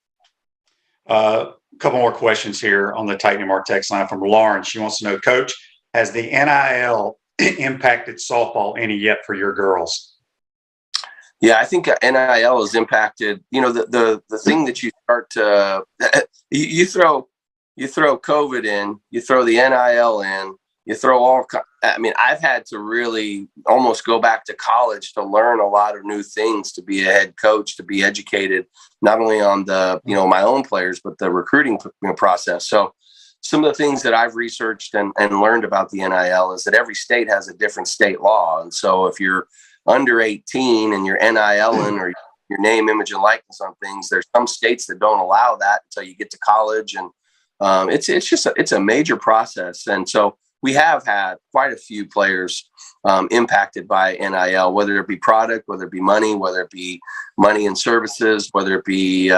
A couple more questions here on the Titan Mark text line from Lauren. She wants to know, Coach, has the NIL impacted softball any yet for your girls? Yeah, I think NIL has impacted, the thing that you start to, you throw COVID in, you throw the NIL in, you throw I've had to really almost go back to college to learn a lot of new things, to be a head coach, to be educated, not only on the, my own players, but the recruiting process. So some of the things that I've researched and learned about the NIL is that every state has a different state law. And so if you're under 18 and you're NIL-ing or your name, image, and likeness on things, there's some states that don't allow that until you get to college. And it's a major process. And so we have had quite a few players impacted by NIL, whether it be product, whether it be money, whether it be money and services, whether it be,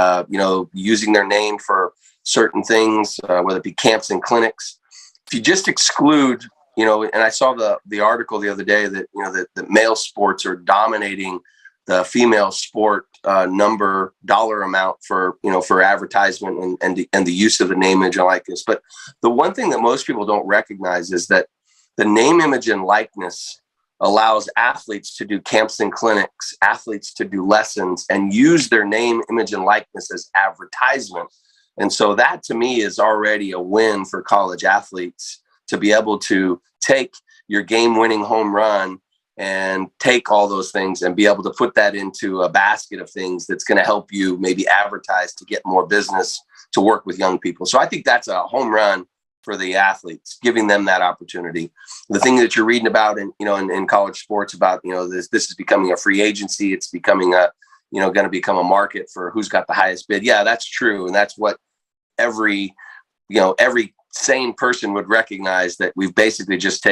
using their name for certain things, whether it be camps and clinics. If you just exclude, and I saw the article the other day that, that male sports are dominating the female sport dollar amount for advertisement and the use of the name, image, and likeness. But the one thing that most people don't recognize is that the name, image, and likeness allows athletes to do camps and clinics, athletes to do lessons, and use their name, image, and likeness as advertisement. And so that to me is already a win for college athletes to be able to take your game-winning home run and take all those things and be able to put that into a basket of things that's going to help you maybe advertise to get more business to work with young people. So I think that's a home run for the athletes, giving them that opportunity. The thing that you're reading about in college sports about, this is becoming a free agency. It's becoming going to become a market for who's got the highest bid. Yeah, that's true. And that's what every sane person would recognize, that we've basically just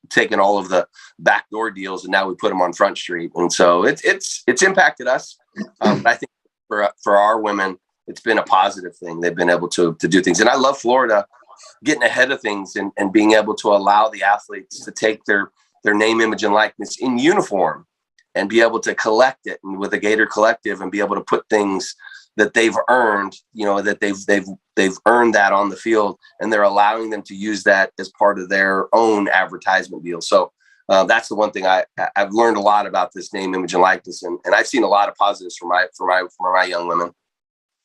taken all of the backdoor deals and now we put them on Front Street. And so it's impacted us. But I think for our women, it's been a positive thing. They've been able to do things. And I love Florida getting ahead of things and being able to allow the athletes to take their name, image, and likeness in uniform and be able to collect it and with a Gator collective and be able to put things that they've earned, that they've earned that on the field, and they're allowing them to use that as part of their own advertisement deal. So that's the one thing I've learned a lot about this name, image, and likeness, and I've seen a lot of positives for my young women.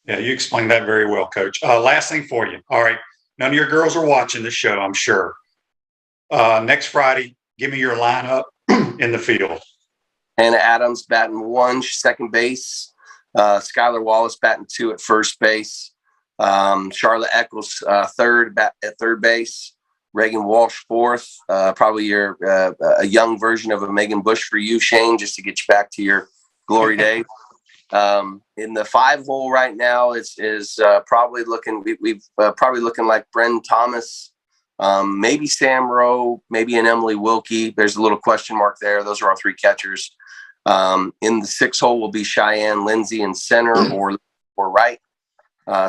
Yeah, you explained that very well, Coach. Last thing for you. All right, none of your girls are watching the show, I'm sure. Next Friday, give me your lineup in the field. Hannah Adams batting 1, second base. Skylar Wallace batting 2 at first base. Charlotte Eccles third at third base. Reagan Walsh fourth. Probably a young version of a Megan Bush for you, Shane, just to get you back to your glory days. In the 5 hole right now is probably looking. We've probably looking like Bren Thomas, maybe Sam Rowe, maybe an Emily Wilkie. There's a little question mark there. Those are our 3 catchers. In the 6 hole will be Cheyenne Lindsay in center or right.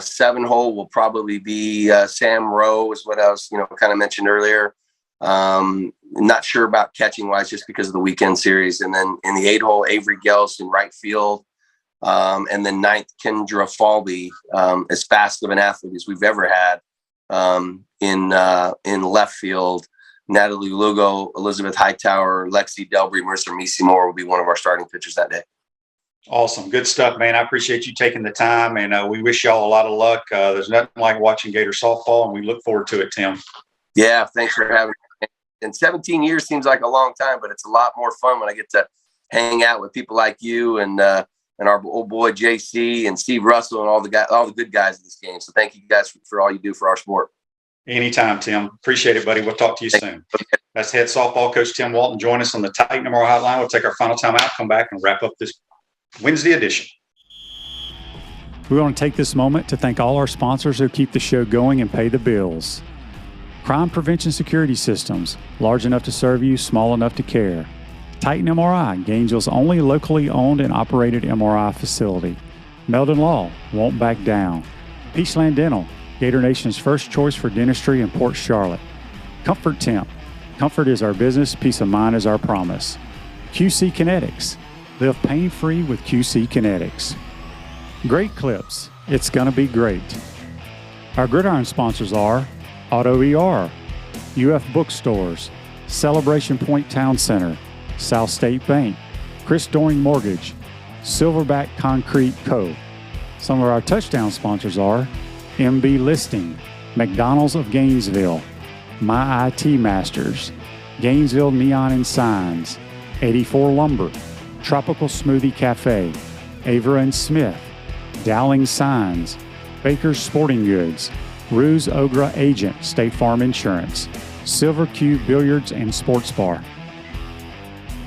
7 hole will probably be Sam Rowe, is what I was kind of mentioned earlier. Not sure about catching wise just because of the weekend series. And then in the 8 hole, Avery Gels in right field. And then 9th, Kendra Falby, as fast of an athlete as we've ever had in left field. Natalie Lugo, Elizabeth Hightower, Lexi Delbury, Marissa Meesemore will be one of our starting pitchers that day. Awesome. Good stuff, man. I appreciate you taking the time, and we wish y'all a lot of luck. There's nothing like watching Gator softball, and we look forward to it, Tim. Yeah, thanks for having me. And 17 years seems like a long time, but it's a lot more fun when I get to hang out with people like you and our old boy JC and Steve Russell and all the good guys in this game. So thank you guys for all you do for our sport. Anytime, Tim. Appreciate it, buddy. We'll talk to you soon. That's head softball coach Tim Walton. Join us on the Titan Memorial Hotline. We'll take our final time out, come back, and wrap up this Wednesday edition. We want to take this moment to thank all our sponsors who keep the show going and pay the bills. Crime Prevention Security Systems, large enough to serve you, small enough to care. Titan MRI, Gainesville's only locally owned and operated MRI facility. Meldon Law, won't back down. Peachland Dental, Gator Nation's first choice for dentistry in Port Charlotte. Comfort Temp, comfort is our business, peace of mind is our promise. QC Kinetics, live pain-free with QC Kinetics. Great Clips, it's gonna be great. Our Gridiron sponsors are Auto ER, UF Bookstores, Celebration Point Town Center, South State Bank, Chris Doring Mortgage, Silverback Concrete Co. Some of our touchdown sponsors are MB Listing, McDonald's of Gainesville, My IT Masters, Gainesville Neon and Signs, 84 Lumber, Tropical Smoothie Cafe, Avera and Smith, Dowling Signs, Baker's Sporting Goods, Ruse Ogra Agent, State Farm Insurance, Silver Cube Billiards and Sports Bar.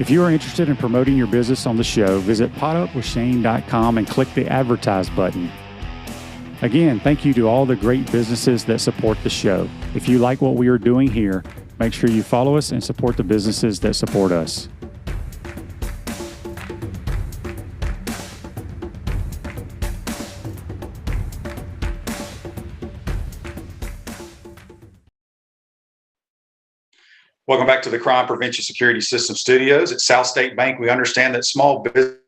If you are interested in promoting your business on the show, visit potupwithshane.com and click the advertise button. Again, thank you to all the great businesses that support the show. If you like what we are doing here, make sure you follow us and support the businesses that support us. Welcome back to the Crime Prevention Security System Studios at South State Bank. We understand that small business